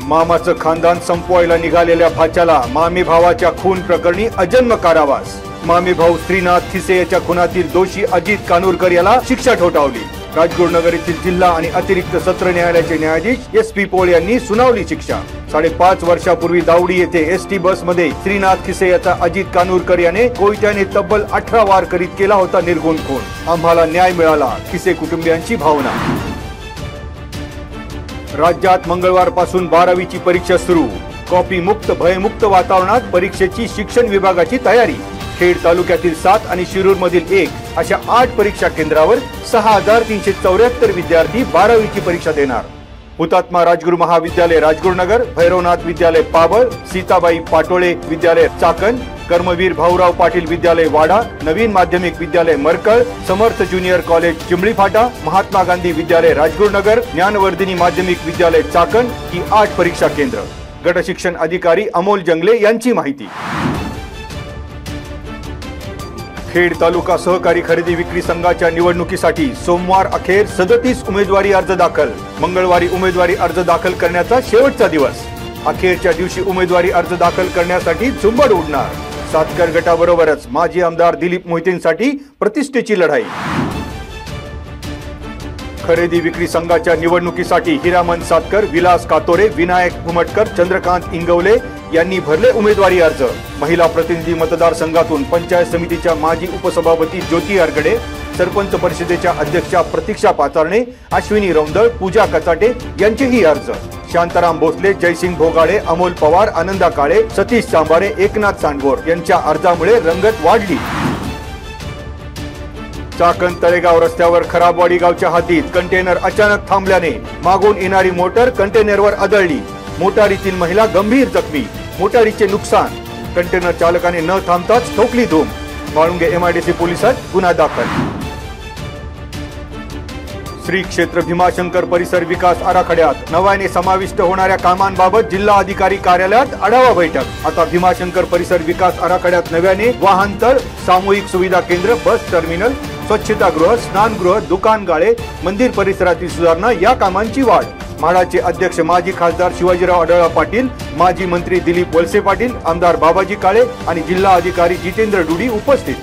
मामाचं खानदान संपवायला निघालेल्या भाच्याला मामी भावाच्या खून प्रकरणी अजन्म कारावास। मामी भाऊ श्रीनाथ खिसे याच्या खुनातील दोषी अजित कानूरकर याला शिक्षा ठोठावली। राजगुरुनगर येथील जिल्हा आणि अतिरिक्त सत्र न्यायालयाचे न्यायाधीश SP पोळ यांनी सुनावली शिक्षा। 5.5 वर्षापूर्वी दावडी येथे ST बसमध्ये श्रीनाथ खिसे याचा अजित कानूरकर याने कोयत्याने तब्बल 18 वार करीत केला होता निर्घृण खून। आम्हाला न्याय मिळाला, खिसे कुटुंबियांची भावना। राज्यात मंगळवारपासून 12वीची परीक्षा सुरू। कॉपी मुक्त भयमुक्त वातावरणात परीक्षेची शिक्षण विभागाची तयारी। खेड तालुक्यातील 7 आणि शिरूर मधील 1 अशा 8 परीक्षा केंद्रावर 6374 विद्यार्थी 12वीची परीक्षा देणार। हुतात्मा राजगुरू महाविद्यालय राजगुरुनगर, भैरवनाथ विद्यालय पाबळ, सीताबाई पाटोळे विद्यालय चाकण, कर्मवीर भाऊराव पाटील विद्यालय वाडा, नवीन माध्यमिक विद्यालय मरकळ, समर्थ ज्युनियर कॉलेज चिंबळी फाटा, महात्मा गांधी विद्यालय राजगुरुनगर, ज्ञानवर्धिनी माध्यमिक विद्यालय चाकण ही 8 परीक्षा केंद्र। गट शिक्षण अधिकारी अमोल जंगले यांची माहिती। खेड तालुका सहकारी खरेदी विक्री संघाच्या निवडणुकीसाठी सोमवार अखेर 37 उमेदवारी अर्ज दाखल। मंगळवारी उमेदवारी अर्ज दाखल करण्याचा शेवटचा दिवस। अखेरच्या दिवशी उमेदवारी अर्ज दाखल करण्यासाठी झुंबड उडणार। सातकर गटाबरोबरच माजी आमदार दिलीप मोहितेंसाठी प्रतिष्ठेची लढाई। खरेदी विक्री संघाच्या निवडणुकीसाठी हिरामन सातकर, विलास कातोरे, विनायक घुमटकर, चंद्रकांत इंगवले यांनी भरले उमेदवारी अर्ज। महिला प्रतिनिधी मतदारसंघातून पंचायत समितीच्या माजी उपसभापती ज्योती आरगडे, सरपंच परिषदेच्या अध्यक्षा प्रतीक्षा पाचारणे, अश्विनी रौंदळ, पूजा कचाटे यांचेही अर्ज। शांताराम भोसले, जयसिंग भोगाडे, अमोल पवार, आनंदा काळे, सतीश सांबारे, एकनाथ सांडगोर यांच्या अर्जामुळे रंगत वाढली। चाकण तळेगाव रस्त्यावर खराबवाडी गावच्या हद्दीत कंटेनर अचानक थांबल्याने मागून येणारी मोटार कंटेनरवर आदळली। मोटारीतील महिला गंभीर जखमी, मोटारीचे नुकसान। कंटेनर चालकाने न थांबताच ठोकली धूम। वाळुंगे MIDC पोलिसात गुन्हा दाखल। श्री क्षेत्र भीमाशंकर परिसर विकास आराखड्यात नव्याने समाविष्ट होणाऱ्या कामांबाबत जिल्हा अधिकारी कार्यालयात आढावा बैठक। आता भीमाशंकर परिसर विकास आराखड्यात नव्याने वाहनतळ, सामूहिक सुविधा केंद्र, बस टर्मिनल, स्वच्छतागृह, स्नानगृह, दुकान गाळे, मंदिर परिसरातील सुधारणा या कामांची वाढ। म्हाडाचे अध्यक्ष माजी खासदार शिवाजीराव आढळराव पाटील, माजी मंत्री दिलीप वळसे पाटील, आमदार बाबाजी काळे आणि जिल्हा अधिकारी जितेंद्र डुडी उपस्थित।